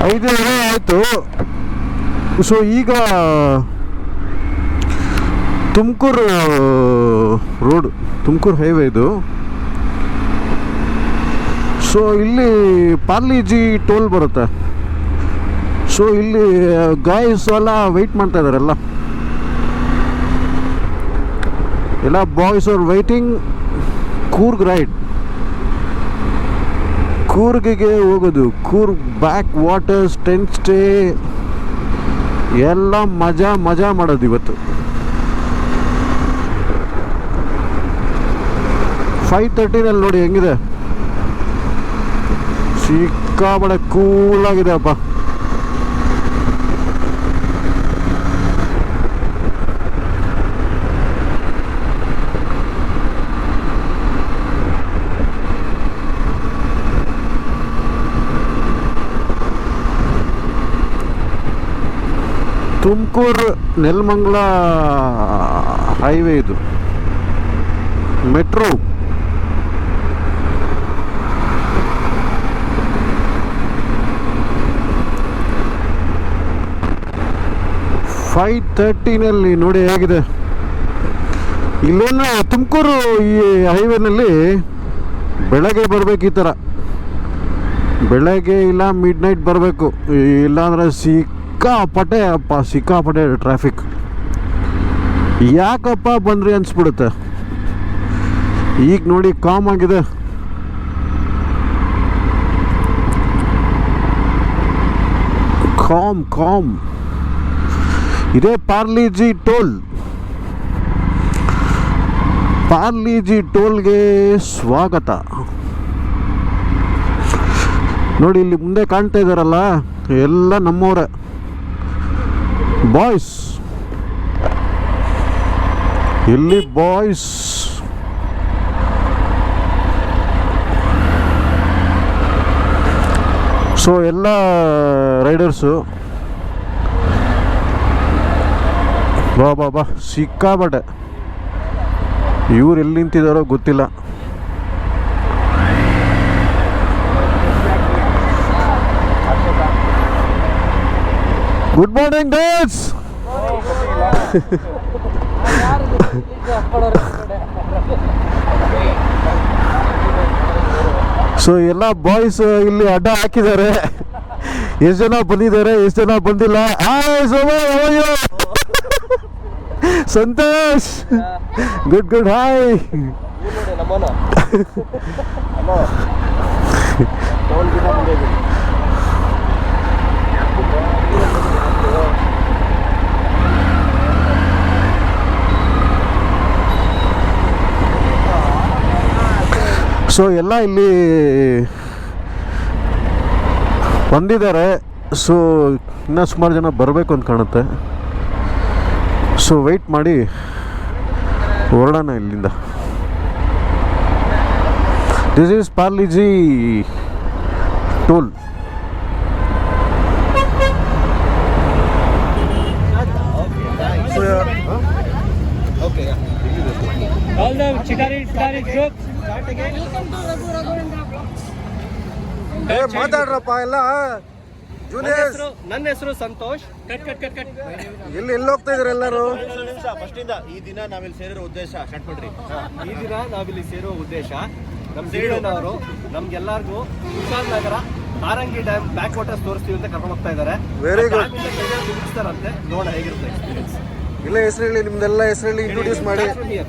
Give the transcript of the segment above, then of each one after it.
5:30 ಆಯಿತು. ಸೊ ಈಗ Tumakuru road, Tumakuru highway ಇದು. ಸೊ ಇಲ್ಲಿ ಪಾರ್ಲಿಜಿ ಟೋಲ್ ಬರುತ್ತೆ. ಸೊ ಇಲ್ಲಿ ಗಾಯ್ಸ್ ಎಲ್ಲ ವೆಯ್ಟ್ ಮಾಡ್ತಾ ಇದ್ದಾರೆ, ಎಲ್ಲ boys are waiting. Coorg ride, ಕೂರ್ಗಿಗೆ ಹೋಗೋದು. Coorg backwaters, tent stay ಎಲ್ಲ ಮಜಾ ಮಾಡೋದು ಇವತ್ತು. 5:30 ನೋಡಿ ಹೆಂಗಿದೆ, ಸಿಕ್ಕಾಬಡೆ ಕೂಲಾಗಿದೆ ಅಪ್ಪ. ತುಮಕೂರು ನೆಲಮಂಗಲ ಹೈವೇ ಇದು, ಮೆಟ್ರೋ. .30 ನೋಡಿ ಹೇಗಿದೆ. ಇಲ್ಲೇನು ತುಮಕೂರು ಈ ಹೈವೇನಲ್ಲಿ ಬೆಳಗ್ಗೆ ಬರಬೇಕು, ಈ ಥರ ಬೆಳಗ್ಗೆ ಇಲ್ಲ ಮಿಡ್ ನೈಟ್ ಬರಬೇಕು, ಇಲ್ಲಾಂದರೆ ಸಿಕ್ಕಾಪಟ್ಟೆ ಟ್ರಾಫಿಕ್. ಯಾಕಪ್ಪ ಬಂದ್ರಿ ಅನ್ಸ್ಬಿಡುತ್ತೆ. ಈಗ ನೋಡಿ ಕಾಮ್ ಆಗಿದೆ. ಕಾಮ್ ಇದೇ ಪಾರ್ಲಿಜಿ ಟೋಲ್. ಪಾರ್ಲಿಜಿ ಟೋಲ್ಗೆ ಸ್ವಾಗತ. ನೋಡಿ ಇಲ್ಲಿ ಮುಂದೆ ಕಾಣ್ತಾ ಇದ್ದಾರಲ್ಲ, ಎಲ್ಲ ನಮ್ಮವರೇ ಬಾಯ್ಸ್. ಇಲ್ಲಿ ಬಾಯ್ಸ್. ಸೊ ಎಲ್ಲ ರೈಡರ್ಸು ಬಾ ಸಿಕ್ಕಾಬಟ್ಟೆ. ಇವ್ರು ಎಲ್ಲಿ ನಿಂತಿದ್ದಾರೋ ಗೊತ್ತಿಲ್ಲ. Good morning days. ಸೊ ಎಲ್ಲ ಬಾಯ್ಸ್ ಇಲ್ಲಿ ಅಡ್ಡ ಹಾಕಿದ್ದಾರೆ. ಎಷ್ಟು ಜನ ಬಂದಿದ್ದಾರೆ, ಎಷ್ಟು ಜನ ಬಂದಿಲ್ಲ. Santosh, good hi. ಸೊ ಎಲ್ಲ ಇಲ್ಲಿ ಬಂದಿದ್ದಾರೆ. ಸೊ ಇನ್ನೂ ಸುಮಾರು ಜನ ಬರಬೇಕು ಅಂತ ಕಾಣುತ್ತೆ. ಸೊ ವೆಯ್ಟ್ ಮಾಡಿ ಹೊರಡೋಣ ಇಲ್ಲಿಂದ. This is Parle G toll. ಮಾತಾಡ್ರಪ್ಪ ಎಲ್ಲ. ನನ್ನ ಹೆಸರು ಸಂತೋಷ್. ಎಲ್ಲಿ ಹೋಗ್ತಾ ಇದಾರೆ ಎಲ್ಲರೂ? ಈ ದಿನ ನಾವಿಲ್ಲಿ ಸೇರಿರೋ ಉದ್ದೇಶ ಈ ದಿನ ನಾವಿಲ್ಲಿ ಸೇರುವ ಉದ್ದೇಶ ನಮ್ಮ ಸೇಡನವರು ನಮ್ಗೆಲ್ಲರಿಗೂ ವಿಶಾಲ್ ನಗರ ನಾರಂಗಿ ಡ್ಯಾಮ್ ಬ್ಯಾಕ್ ವಾಟರ್ಸ್ ತೋರಿಸ್ತೀವಿ ಅಂತ ಕರ್ಕೊಂಡು ಹೋಗ್ತಾ ಇದ್ದಾರೆ. Very good. ಮುಗಿಸ್ತಾರಂತೆ, ನೋಡ ಹೇಗಿರುತ್ತೆ ಎಕ್ಸ್ಪೀರಿಯನ್ಸ್. ಇಲ್ಲ ಹೆಸರು ಹೇಳಿ, ನಿಮ್ದೆಲ್ಲ ಹೆಸರು ಹೇಳಿ, ಇಂಟ್ರೊಡ್ಯೂಸ್ ಮಾಡಿ.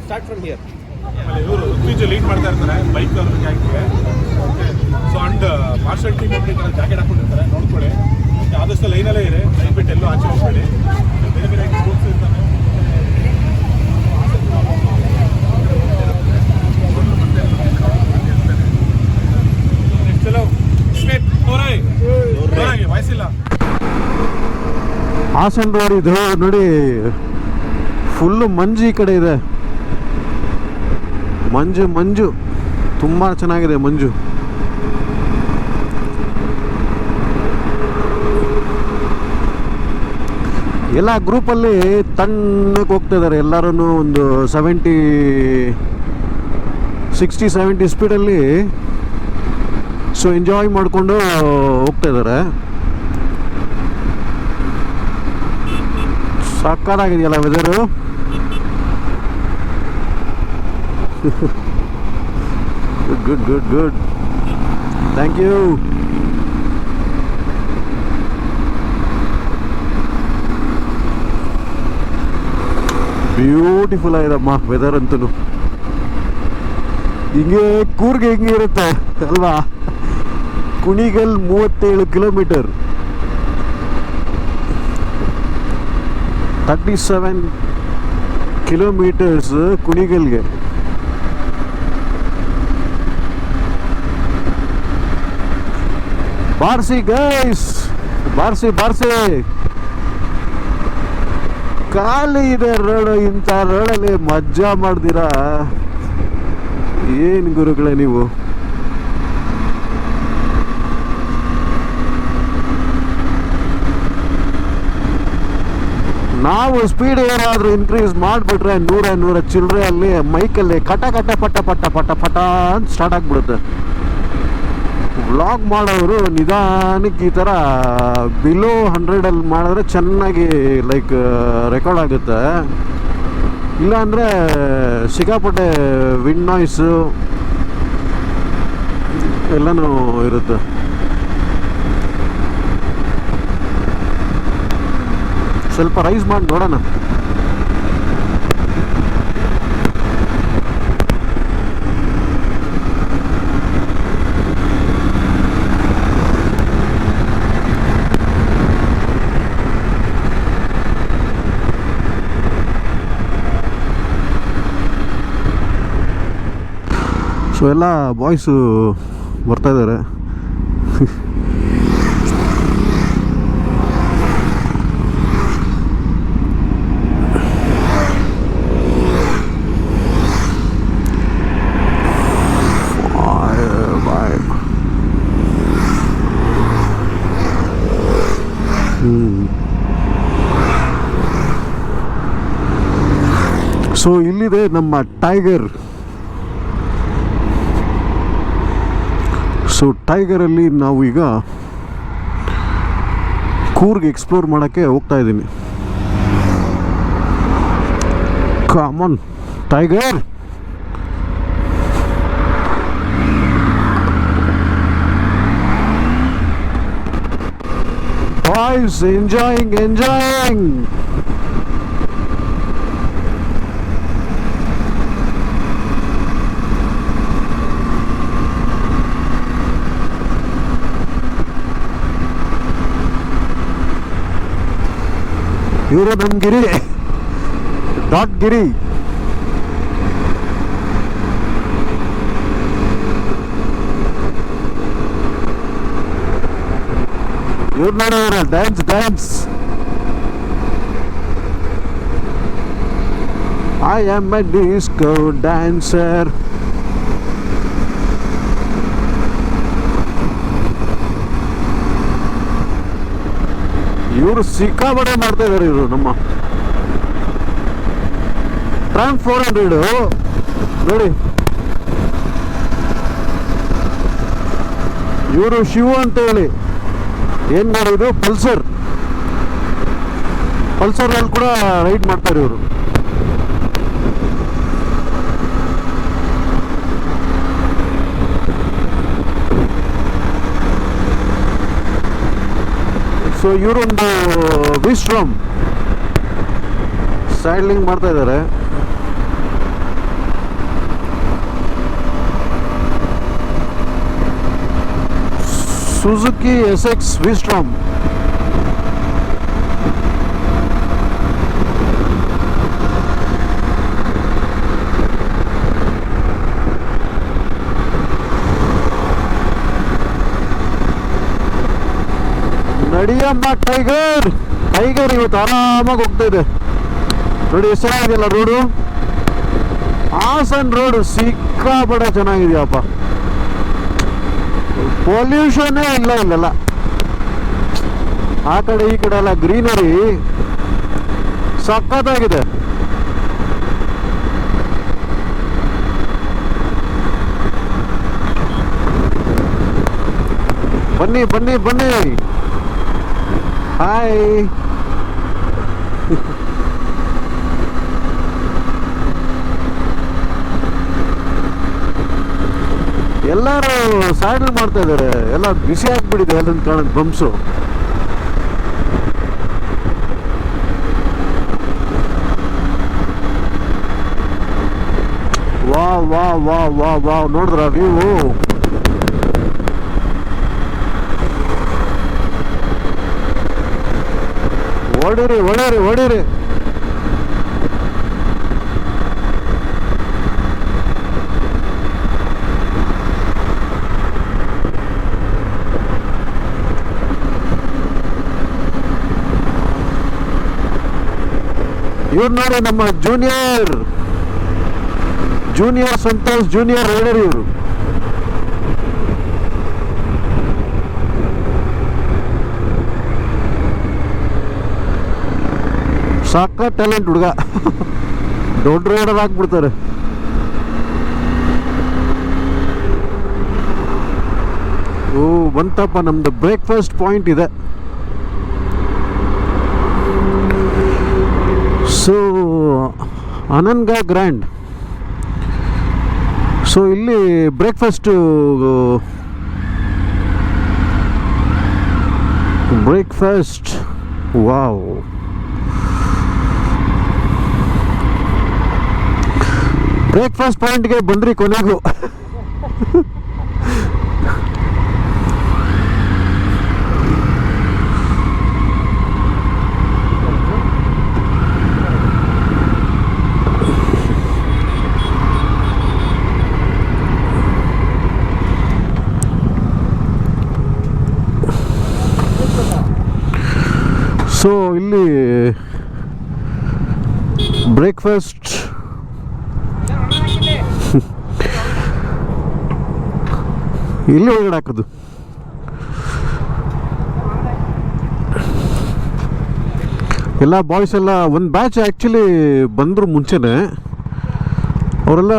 Start from here. ಇವರು ಲೀಡ್ ಮಾಡ್ತಾ ಇರ್ತಾರೆ ಬೈಕ್ ಅವ್ರಿಗೆ. ಸೊ ಅಂಡ್ ಮಾರ್ಷಲ್ ಟೀಮ್ ಒಬ್ಬರು ಜಾಕೆಟ್ ಹಾಕೊಂಡಿರ್ತಾರೆ, ನೋಡ್ಕೊಳ್ಳಿ. ಆದಷ್ಟು ಲೈನಲ್ಲೇ ಇದೆ, ದಯವಿಟ್ಟು ಎಲ್ಲೂ ಆಚೆ ಹೋಗ್ಬೇಡಿ. ಬೇರೆ ಬೇರೆ ಸ್ಪೋರ್ಟ್ಸ್ ಇರ್ತಾನೆ. ವಯಸ್ಸಿಲ್ಲ. ಹಾಸನ್ ರೋಡ್ ಇದು ನೋಡಿ, ಫುಲ್ಲು ಮಂಜು ಈ ಕಡೆ ಇದೆ. ಮಂಜು ತುಂಬ ಚೆನ್ನಾಗಿದೆ ಮಂಜು. ಎಲ್ಲ ಗ್ರೂಪಲ್ಲಿ ತಣ್ಣಕ್ಕೆ ಹೋಗ್ತಾ ಇದ್ದಾರೆ ಎಲ್ಲರೂ. ಒಂದು 60-70 ಸ್ಪೀಡಲ್ಲಿ. ಸೊ ಎಂಜಾಯ್ ಮಾಡಿಕೊಂಡು ಹೋಗ್ತಾ ಇದ್ದಾರೆ. ಸಕ್ಕತ್ತಾಗಿದೆಯಲ್ಲ weather. Good good good thank you. Beautiful ಆಗಿದಮ್ಮ ವೆದರ್ ಅಂತೂ. ಹಿಂಗೆ ಕೂರ್ಗೆ ಹಿಂಗೆ ಇರುತ್ತೆ ಅಲ್ವಾ. ಕುಣಿಗಲ್ 37 ಕಿಲೋಮೀಟರ್, 37 ಕಿಲೋಮೀಟರ್ಸ್ ಕುಣಿಗಲ್ಗೆ. ಬಾರ್ಸಿ ಗೈಸ್, ಬಾರ್ಸಿ ಬಾರ್ಸಿ. ಖಾಲಿ ಇದೆ ರೋಡ್. ಇಂಥ ರೋಡಲ್ಲಿ ಮಜಾ ಮಾಡ್ದಿರಾ ಏನು ಗುರುಗಳೇ ನೀವು. ನಾವು ಸ್ಪೀಡ್ ಏನಾದರೂ ಇನ್ಕ್ರೀಸ್ ಮಾಡಿಬಿಟ್ರೆ 100 ಚಿಲ್ಲರೆ ಅಲ್ಲಿ ಮೈಕಲ್ಲಿ ಕಟ ಕಟ ಪಟ ಪಟ ಪಟ ಪಟ ಅಂತ ಸ್ಟಾರ್ಟ್ ಆಗಿಬಿಡುತ್ತೆ. ವ್ಲಾಗ್ ಮಾಡೋರು ನಿಧಾನಕ್ಕೆ ಈ ಥರ ಬಿಲೋ 100 ಮಾಡಿದ್ರೆ ಚೆನ್ನಾಗಿ ಲೈಕ್ ರೆಕಾರ್ಡ್ ಆಗುತ್ತೆ. ಇಲ್ಲಾಂದರೆ ಸಿಕ್ಕಾಪಟ್ಟೆ ವಿಂಡ್ ನಾಯ್ಸು ಎಲ್ಲನೂ ಇರುತ್ತೆ. ಸ್ವಲ್ಪ ರೈಸ್ ಮಾಡಿ ನೋಡೋಣ. ಸೊ ಎಲ್ಲ ಬಾಯ್ಸು ಬರ್ತಾಯಿದ್ದಾರೆ. ಸೊ ಇಲ್ಲಿದೆ ನಮ್ಮ ಟೈಗರ್. ಸೊ ಟೈಗರಲ್ಲಿ ನಾವು ಈಗ ಕೂರ್ಗ್ ಎಕ್ಸ್ಪ್ಲೋರ್ ಮಾಡೋಕ್ಕೆ ಹೋಗ್ತಾ ಇದ್ದೀನಿ. Common tiger. Boys enjoying. ಇವರು ನಮ್ಮ ಗಿರಿ, ಡಾಟ್ ಗಿರಿ. ಇವ್ರು ನೋಡೋರ dance. I am a disco dancer. ಇವರು ಸಿಕ್ಕಾಪಟ್ಟೆ ಮಾಡ್ತಾ ಇದ್ದಾರೆ. ಇವರು ನಮ್ಮ ಟ್ರಾಂಪ್ 400 ನೋಡಿ. ಇವರು ಶಿವ ಅಂತ ಹೇಳಿ ಏನು ಮಾಡೋದು, ಪಲ್ಸರಲ್ಲಿ ಕೂಡ ರೈಡ್ ಮಾಡ್ತಾರೆ ಇವರು. ಸೊ ಇವರೊಂದು ವಿಸ್ಟ್ರಮ್ ಸ್ಟೈಲಿಂಗ್ ಮಾಡ್ತಾ ಇದ್ದಾರೆ. Suzuki SX ವಿಸ್ಟ್ರಮ್. ನಡಿಯಮ್ಮ ಟೈಗರ್. ಇವತ್ತು ಆರಾಮಾಗಿ ಹೋಗ್ತಾ ಇದೆ ನೋಡಿ. ಎಷ್ಟು ಚೆನ್ನಾಗಿದೆಯಲ್ಲ ರೋಡು. ಹಾಸನ್ ರೋಡು ಸಿಕ್ಕಾಪಟ್ಟೆ ಚೆನ್ನಾಗಿದೆಯಪ್ಪ. ಪೊಲ್ಯೂಷನ್ನೇ ಇಲ್ಲೆಲ್ಲ. ಆ ಕಡೆ ಈ ಕಡೆ ಎಲ್ಲ ಗ್ರೀನರಿ ಸಖತ್ತಾಗಿದೆ. ಬನ್ನಿ ಹಾಯ್. ಎಲ್ಲರೂ ಸ್ಯಾಡಲ್ ಮಾಡ್ತಾ ಇದ್ದಾರೆ, ಎಲ್ಲ ಬಿಸಿ ಆಗ್ಬಿಟ್ಟಿದೆ ಎಲ್ಲ ಕಾಣೋದು ಬಂಪ್ಸು. ವಾ ವಾ ವಾ ವಾ ವಾ ನೋಡಿದ್ರ ನೀವು? ಹೊಡೀರಿ ಹೊಡೀರಿ ಹೊಡೀರಿ. ಇವ್ರು ನೋಡಿ ನಮ್ಮ ಜೂನಿಯರ್ ಸಂತೋಷ್ ಜೂನಿಯರ್ ರೈಡರ್ ಇವರು. ಸಾಕ ಟ್ಯಾಲೆಂಟ್ ಹುಡುಗ, ದೊಡ್ಡ ರೈಡರ್ ಆಗ್ಬಿಡ್ತಾರೆ. ಓ ಬಂತಪ್ಪ, ನಮ್ದು ಬ್ರೇಕ್ಫಾಸ್ಟ್ ಪಾಯಿಂಟ್ ಇದೆ. So Ananga Grand. ಸೊ ಇಲ್ಲಿ ಬ್ರೇಕ್ಫಾಸ್ಟ್ ವಾವ್. ಬ್ರೇಕ್ಫಾಸ್ಟ್ ಪಾಯಿಂಟ್ಗೆ ಬಂದ್ರಿ ಕೊನೆಗೂ. ಸೊ ಇಲ್ಲಿ ಬ್ರೇಕ್ಫಾಸ್ಟ್ ಇಲ್ಲಿ ಒಳಗಡೆ ಹಾಕೋದು. ಎಲ್ಲ ಬಾಯ್ಸ್ ಎಲ್ಲ ಒಂದು ಬ್ಯಾಚ್ ಆ್ಯಕ್ಚುಲಿ ಬಂದರು ಮುಂಚೆನೆ, ಅವರೆಲ್ಲ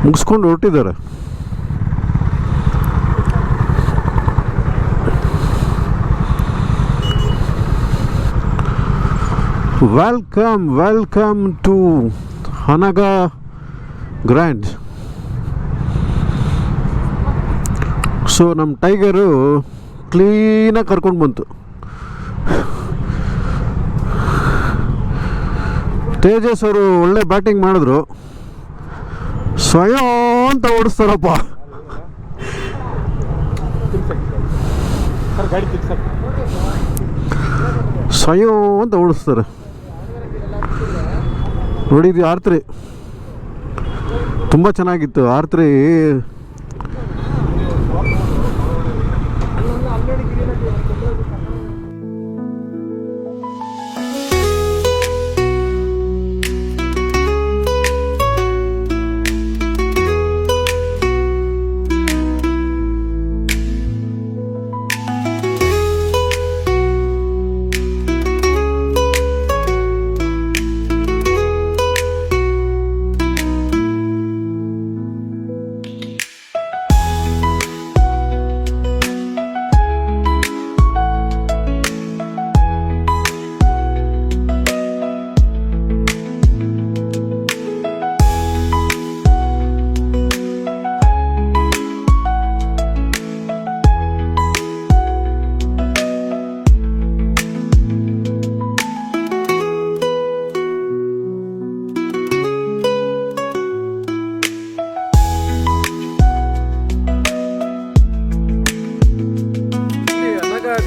ಮುಗಿಸ್ಕೊಂಡು ಹೊರಟಿದ್ದಾರೆ. Welcome to Anaga Grand. So ನಮ್ಮ ಟೈಗರು ಕ್ಲೀನಾಗಿ ಕರ್ಕೊಂಡು ಬಂತು. ತೇಜಸ್ ಅವರು ಒಳ್ಳೆ ಬ್ಯಾಟಿಂಗ್ ಮಾಡಿದ್ರು, ಸ್ವಯಂ ಅಂತ ಓಡಿಸ್ತಾರಪ್ಪ. ಸ್ವಯಂ ಅಂತ ಓಡಿಸ್ತಾರೆ. ನೋಡಿದ್ವಿ ಆರ್ತ್ರಿ, ತುಂಬ ಚೆನ್ನಾಗಿತ್ತು ಆರ್ತ್ರಿ.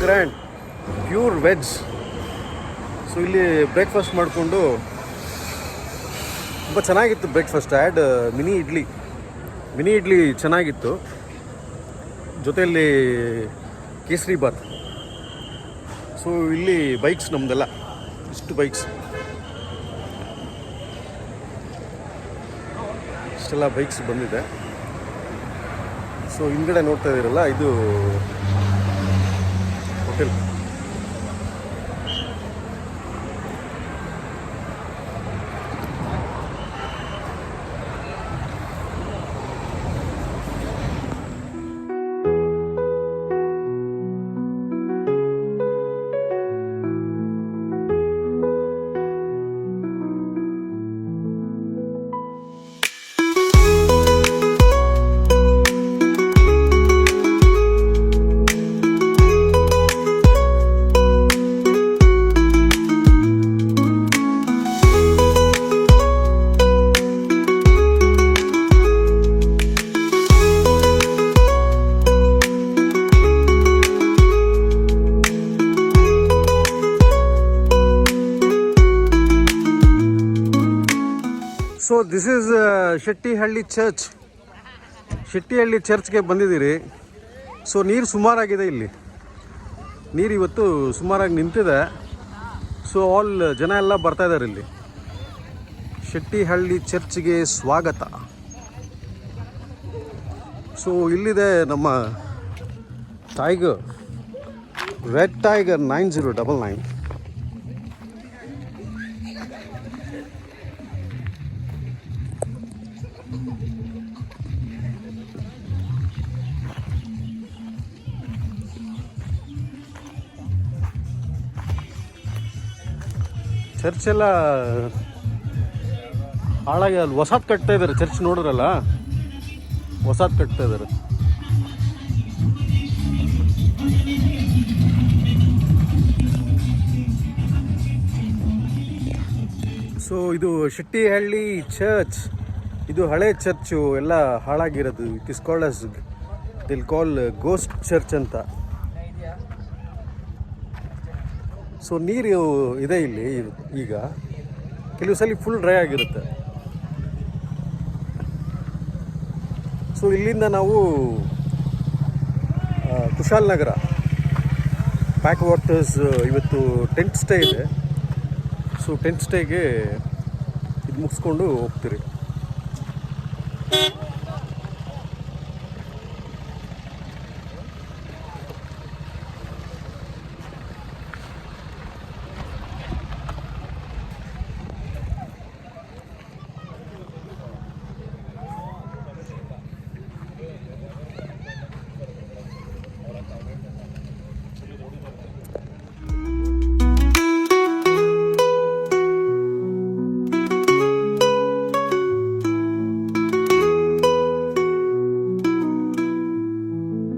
Grand pure veg. ಸೊ ಇಲ್ಲಿ ಬ್ರೇಕ್ಫಾಸ್ಟ್ ಮಾಡಿಕೊಂಡು ತುಂಬ ಚೆನ್ನಾಗಿತ್ತು ಬ್ರೇಕ್ಫಾಸ್ಟ್. ಆ್ಯಡ್ ಮಿನಿ ಇಡ್ಲಿ ಚೆನ್ನಾಗಿತ್ತು, ಜೊತೆಯಲ್ಲಿ ಕೇಸರಿ ಬಾತ್. ಸೊ ಇಲ್ಲಿ ಬೈಕ್ಸ್ ನಮ್ಮದೆಲ್ಲ ಇಷ್ಟು ಇಷ್ಟೆಲ್ಲ ಬೈಕ್ಸ್ ಬಂದಿದೆ. ಸೊ ಹಿಂದ್ಗಡೆ ನೋಡ್ತಾ ಇದ್ದೀರಲ್ಲ, ಇದು hotel. So this is Shettihalli church. Shettihalli ಚರ್ಚ್ಗೆ ಬಂದಿದ್ದೀರಿ. ಸೊ ನೀರು ಸುಮಾರಾಗಿದೆ ಇಲ್ಲಿ. ನೀರು ಇವತ್ತು ಸುಮಾರಾಗಿ ನಿಂತಿದೆ. ಸೊ ಆಲ್ ಜನ ಎಲ್ಲ ಬರ್ತಾ ಇದ್ದಾರೆ ಇಲ್ಲಿ. ಶೆಟ್ಟಿಹಳ್ಳಿ ಚರ್ಚ್ಗೆ ಸ್ವಾಗತ. ಸೊ ಇಲ್ಲಿದೆ ನಮ್ಮ ಟೈಗರ್, ರೆಡ್ ಟೈಗರ್ 9099. ಚರ್ಚ್ ಎಲ್ಲ ಹಾಳಾಗಿ ಅಲ್ಲಿ ಹೊಸಾದ್ ಕಟ್ತಾ ಇದ್ದಾರೆ. ಚರ್ಚ್ ನೋಡಿದ್ರಲ್ಲ, ಹೊಸಾದ್ ಕಟ್ತಾ ಇದ್ದಾರೆ. ಸೊ ಇದು ಶೆಟ್ಟಿಹಳ್ಳಿ ಚರ್ಚ್. ಇದು ಹಳೆ ಚರ್ಚು, ಎಲ್ಲ ಹಾಳಾಗಿರೋದು. ಇಟ್ ಇಸ್ ಕಾಲ್ಡ್ ಅಸ್ ದಿಲ್ ಕಾಲ್ ಗೋಸ್ಟ್ ಚರ್ಚ್ ಅಂತ. ಸೊ ನೀರು ಇದೆ ಇಲ್ಲಿ ಈಗ. ಕೆಲವು ಸಲ ಫುಲ್ ಡ್ರೈ ಆಗಿರುತ್ತೆ. ಸೊ ಇಲ್ಲಿಂದ ನಾವು ಕುಶಾಲನಗರ ಬ್ಯಾಕ್ ವಾಟರ್ಸ್ ಇವತ್ತು ಟೆಂಟ್ ಸ್ಟೇ ಇದೆ. ಸೊ ಟೆಂಟ್ ಸ್ಟೇಗೆ ಇದು ಮುಗಿಸ್ಕೊಂಡು ಹೋಗ್ತೀರಿ.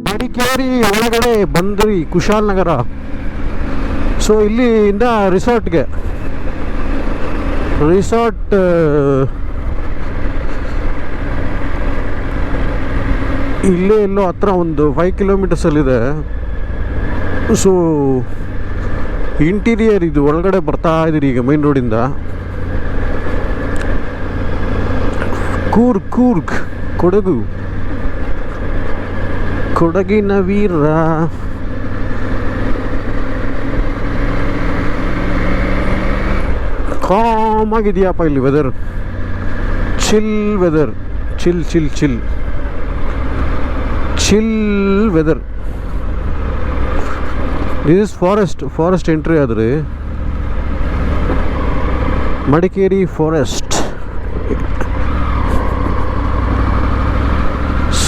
ಮಡಿಕೇರಿ ಒಳಗಡೆ ಬಂದ್ರಿ, ಕುಶಾಲನಗರ. ಸೊ ಇಲ್ಲಿಂದ ರಿಸಾರ್ಟ್ ಇಲ್ಲೇ ಎಲ್ಲೋ ಹತ್ರ ಒಂದು 5 ಕಿಲೋಮೀಟರ್ಸಲ್ಲಿದೆ. ಸೊ ಇಂಟೀರಿಯರ್ ಇದು ಒಳಗಡೆ ಬರ್ತಾ ಇದ್ದೀರಿ ಈಗ ಮೈನ್ ರೋಡಿಂದ. ಕೂರ್ಗ್ ಕೊಡಗಿನ ವೀರ. ಕಾಮ್ ಆಗಿದೆಯಪ್ಪ ಇಲ್ಲಿ weather. Chill weather, chill weather. This is forest entry ಆದ್ರೆ ಮಡಿಕೇರಿ ಫಾರೆಸ್ಟ್.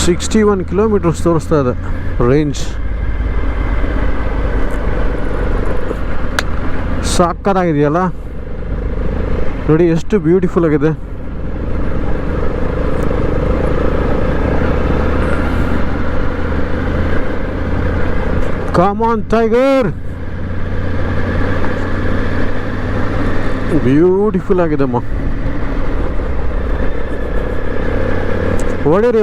61 ಕಿಲೋಮೀಟರ್ಸ್ ತೋರಿಸ್ತಾ ಇದೆ ರೇಂಜ್. ಸಾಕಾಗಿದೆಯಲ್ಲ ನೋಡಿ, ಎಷ್ಟು ಬ್ಯೂಟಿಫುಲ್ ಆಗಿದೆ. Come on tiger. ಬ್ಯೂಟಿಫುಲ್ ಆಗಿದೆ ಅಮ್ಮ. ಹೊಡಿರಿ.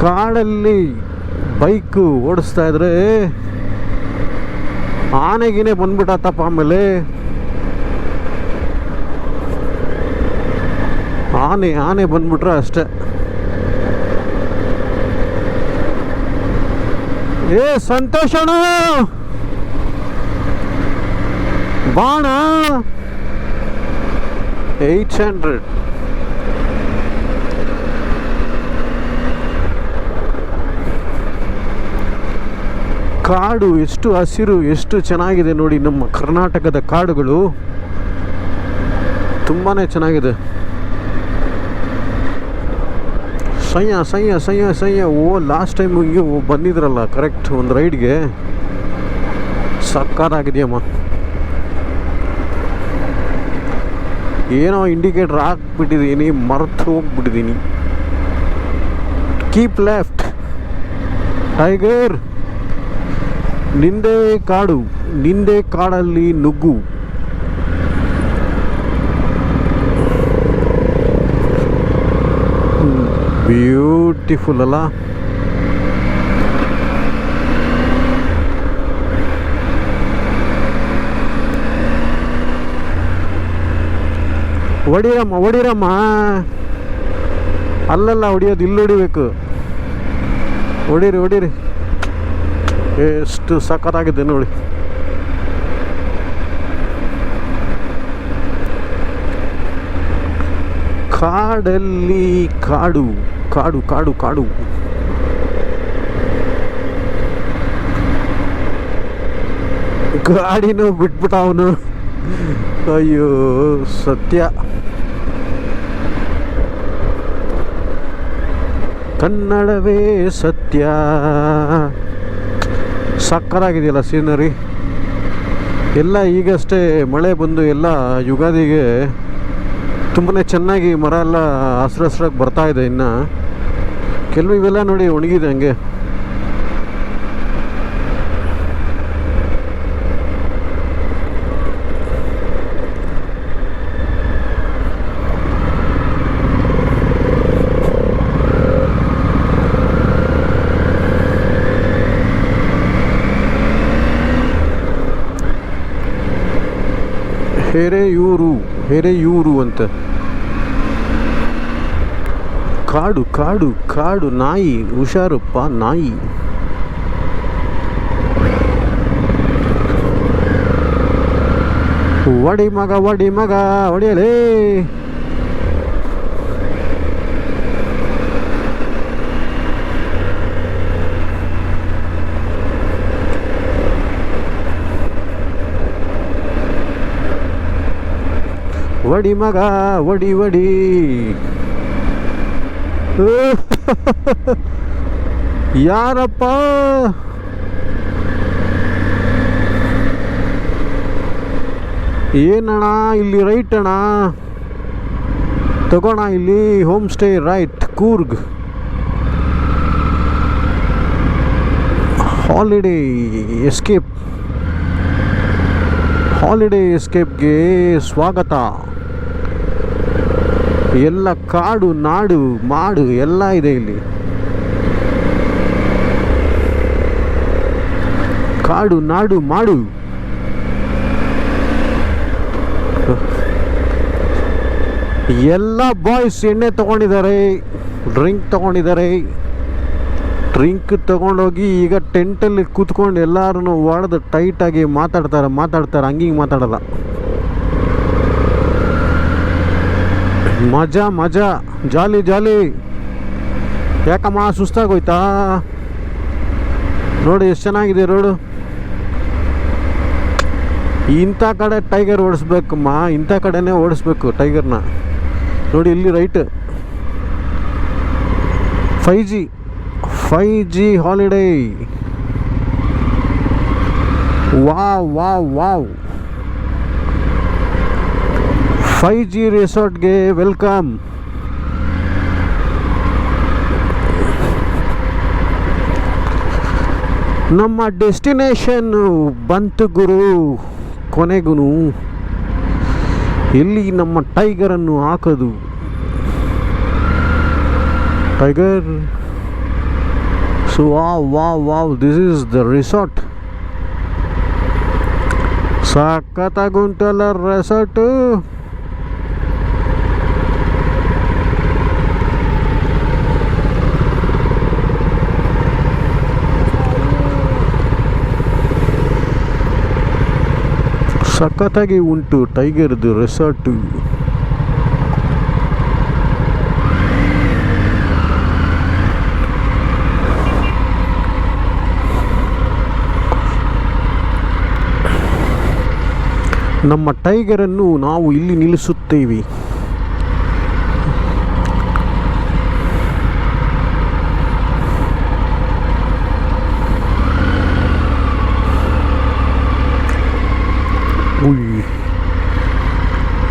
ಕಾಡಲ್ಲಿ ಬೈಕು ಓಡಿಸ್ತಾ ಇದ್ರೆ ಆನೆಗಿನೇ ಬಂದ್ಬಿಟ್ಟತ್ತಪ್ಪ. ಆಮೇಲೆ ಆನೆ ಬಂದ್ಬಿಟ್ರೆ ಅಷ್ಟೆ. ಸಂತೋಷಣ ಬಾಣ 800. ಕಾಡು ಎಷ್ಟು ಹಸಿರು, ಎಷ್ಟು ಚೆನ್ನಾಗಿದೆ ನೋಡಿ. ನಮ್ಮ ಕರ್ನಾಟಕದ ಕಾಡುಗಳು ತುಂಬಾ ಚೆನ್ನಾಗಿದೆ. ಸಯ್ಯ. ಲಾಸ್ಟ್ ಟೈಮ್ ಹಿಂಗೆ ಬಂದಿದ್ರಲ್ಲ ಕರೆಕ್ಟ್ ಒಂದು ರೈಡ್ಗೆ, ಸಕ್ಕತ್ತಾಗಿದೆಯಮ್ಮ. ಏನೋ ಇಂಡಿಕೇಟರ್ ಹಾಕ್ಬಿಟ್ಟಿದ್ದೀನಿ, ಮರೆತು ಹೋಗ್ಬಿಟ್ಟಿದ್ದೀನಿ. Keep left tiger. ನಿಂದೇ ಕಾಡಲ್ಲಿ ನುಗ್ಗು. ಬ್ಯೂಟಿಫುಲ್ ಅಲ್ಲ. ಹೊಡಿರಮ್ಮ ಹೊಡಿರಮ್ಮ, ಅಲ್ಲಲ್ಲ ಹೊಡಿಯೋದು, ಇಲ್ಲಿ ಹೊಡಿಬೇಕು. ಹೊಡೀರಿ ಹೊಡೀರಿ, ಎಷ್ಟು ಸಖತ್ತಾಗಿದೆ ನೋಡಿ. ಕಾಡಲ್ಲಿ ಕಾಡು ಕಾಡು ಕಾಡು ಕಾಡು. ಗಾಡಿನೂ ಬಿಟ್ಬಿಟ್ಟ ಅವನು. ಅಯ್ಯೋ ಸತ್ಯ. ಕನ್ನಡವೇ ಸತ್ಯ. ಸಕ್ಕತ್ತಾಗಿದೆಯಲ್ಲ ಸೀನರಿ ಎಲ್ಲ. ಈಗಷ್ಟೇ ಮಳೆ ಬಂದು ಎಲ್ಲ ಯುಗಾದಿಗೆ ತುಂಬಾ ಚೆನ್ನಾಗಿ ಮರ ಎಲ್ಲ ಹಸ್ರು ಹಸ್ರಾಗಿ ಬರ್ತಾ ಇದೆ. ಇನ್ನು ಕೆಲವು ಇವೆಲ್ಲ ನೋಡಿ ಒಣಗಿದೆ ಹಂಗೆ. ಹೆರೆಯೂರು ಅಂತ. ಕಾಡು ಕಾಡು ಕಾಡು, ನಾಯಿ ಹುಷಾರಪ್ಪ ನಾಯಿ. ಒಡಿ ಮಗ ಹೊಡಿಯಲೇ. ಒಡಿ ಮಗ ಒಡಿ ಒಡಿ. ಯಾರಪ್ಪ ಏನಣ್ಣ ಇಲ್ಲಿ ರೈಟ್ ಅಣ್ಣ, ತಗೋಣ ಇಲ್ಲಿ home stay right Coorg. Holiday ಎಸ್ಕೇಪ್ಗೆ ಸ್ವಾಗತ. ಎಲ್ಲ ಕಾಡು ನಾಡು ಮಾಡು ಎಲ್ಲ ಇದೆ ಇಲ್ಲಿ. ಕಾಡು ನಾಡು ಮಾಡು. ಎಲ್ಲ ಬಾಯ್ಸ್ ಎಣ್ಣೆ ತಗೊಂಡಿದ್ದಾರೆ, ಡ್ರಿಂಕ್ ತಗೊಂಡೋಗಿ ಈಗ ಟೆಂಟಲ್ಲಿ ಕೂತ್ಕೊಂಡು ಎಲ್ಲರೂ ಹೊಡೆದು ಟೈಟಾಗಿ ಮಾತಾಡ್ತಾರೆ. ಹಂಗಿಂಗೆ ಮಾತಾಡಲ್ಲ. ಮಜಾ ಜಾಲಿ. ಯಾಕಮ್ಮ ಸುಸ್ತಾಗೋಯ್ತಾ? ನೋಡಿ ಎಷ್ಟು ಚೆನ್ನಾಗಿದೆ ರೋಡು. ಇಂಥ ಕಡೆ ಟೈಗರ್ ಓಡಿಸ್ಬೇಕಮ್ಮ, ಇಂಥ ಕಡೆನೇ ಓಡಿಸ್ಬೇಕು ಟೈಗರ್ನ. ನೋಡಿ ಇಲ್ಲಿ right 5G holiday. Wow 5G ರೆಸಾರ್ಟ್ಗೆ ವೆಲ್ಕಮ್. ನಮ್ಮ ಡೆಸ್ಟಿನೇಷನ್ ಬಂತು ಗುರು ಕೊನೆಗೂ. ಇಲ್ಲಿ ನಮ್ಮ ಟೈಗರನ್ನು ಹಾಕೋದು. Tiger. So wow this is the resort. ಸಖತ್ತಾಗುಂಟಲ್ಲ ರೆಸಾರ್ಟು. ಸಖತ್ತಾಗಿ ಉಂಟು ಟೈಗರ್ದು ರೆಸಾರ್ಟು. ನಮ್ಮ ಟೈಗರನ್ನು ನಾವು ಇಲ್ಲಿ ನಿಲ್ಲಿಸುತ್ತೇವೆ.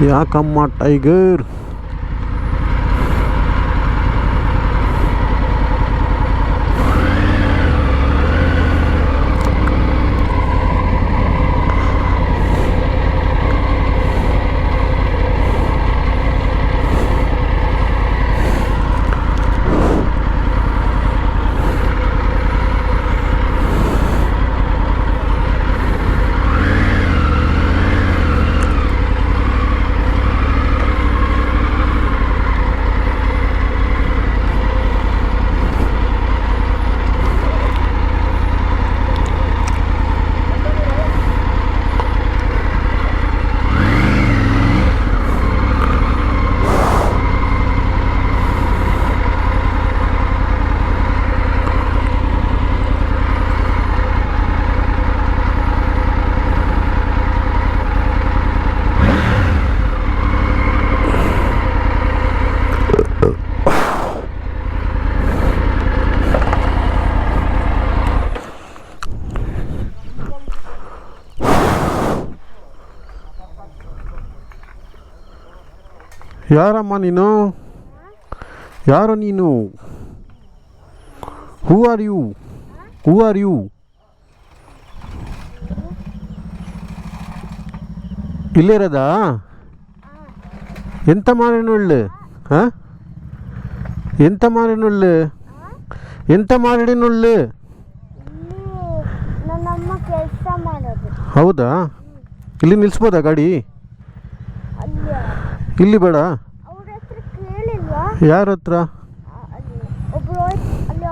ಯಾಕಮ್ಮ ಟೈಗರ್? ಯಾರಮ್ಮ ನೀನು? ಯಾರು ನೀನು? Who are you? Who are you? ಇಲ್ಲೇ ಇರೋದಾ? ಎಂತ ಮಾಡಿನೊಳ್ಳೆ? ಹಾಂ, ಎಂತ ಮಾಡಿನೊಳ್ಳೆ? ಎಂತ ಮಾಡಿನೊಳ್ಳೆ? ನನ್ನಮ್ಮ ಕೆಲಸ ಮಾಡೋದು. ಹೌದಾ? ಇಲ್ಲಿ ನಿಲ್ಲಿಸ್ಬೋದಾ ಗಾಡಿ? ಇಲ್ಲಿ ಬೇಡ? ಅವ್ರ ಹತ್ರ ಕೇಳಿಲ್ವಾ? ಯಾರ ಹತ್ರ? ಒಬ್ರು ಅಲ್ಲಿ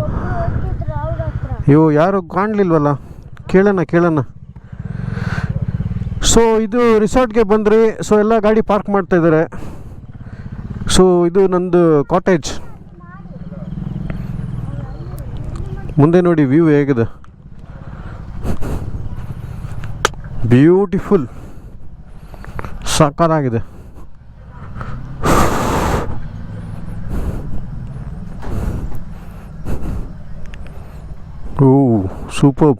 ಒಬ್ರು ಹೋಗ್ತಿದ್ರು ಅವ್ರ ಹತ್ರ. ಅಯ್ಯೋ, ಯಾರು ಕಾಣಲಿಲ್ವಲ್ಲ, ಕೇಳೋಣ. ಸೊ ಇದು ರಿಸಾರ್ಟ್ಗೆ ಬಂದ್ರಿ. ಸೊ ಎಲ್ಲ ಗಾಡಿ ಪಾರ್ಕ್ ಮಾಡ್ತಾ ಇದ್ದಾರೆ. ಸೊ ಇದು ನಂದು ಕಾಟೇಜ್. ಮುಂದೆ ನೋಡಿ ವ್ಯೂ ಹೇಗಿದೆ, ಬ್ಯೂಟಿಫುಲ್, ಸಕ್ಕತ್ತಾಗಿದೆ. ಓ ಸೂಪರ್.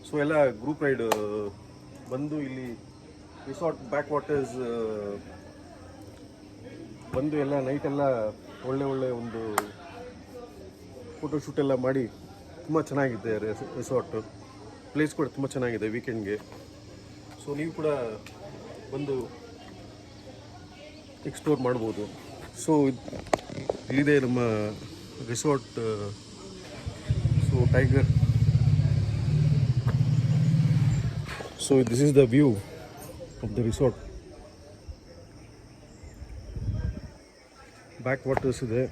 ಸೊ ಎಲ್ಲ ಗ್ರೂಪ್ ರೈಡ್ ಬಂದು ಇಲ್ಲಿ ರಿಸಾರ್ಟ್ ಬ್ಯಾಕ್ ವಾಟರ್ಸ್ ಬಂದು ಎಲ್ಲ ನೈಟೆಲ್ಲ ಒಳ್ಳೆ ಒಂದು ಫೋಟೋಶೂಟ್ ಎಲ್ಲ ಮಾಡಿ ತುಂಬ ಚೆನ್ನಾಗಿದೆ ರಿಸಾರ್ಟು. ಪ್ಲೇಸ್ ಕೂಡ ತುಂಬ ಚೆನ್ನಾಗಿದೆ ವೀಕೆಂಡ್ಗೆ. ಸೊ ನೀವು ಕೂಡ ಬಂದು ಎಕ್ಸ್ಪ್ಲೋರ್ ಮಾಡ್ಬೋದು. ಸೊ ಇಲ್ಲಿದೆ ನಮ್ಮ resort. So tiger. So this is the view of the resort. Backwaters ಇದೆ.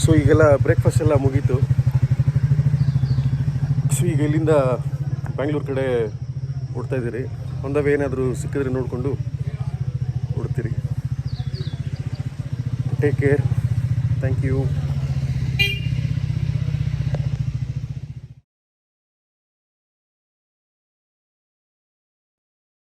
ಸೊ ಈಗೆಲ್ಲ ಬ್ರೇಕ್ಫಾಸ್ಟ್ ಎಲ್ಲ ಮುಗೀತು. ಸೊ ಈಗ ಇಲ್ಲಿಂದ ಬ್ಯಾಂಗ್ಳೂರ್ ಕಡೆ ಹೊಡ್ತಾ ಇದ್ದೀರಿ. ಆನ್ ದ ವೇ ಏನಾದರೂ ಸಿಕ್ಕಿದ್ರೆ ನೋಡಿಕೊಂಡು ಹೊಡ್ತೀರಿ. Take care. Thank you.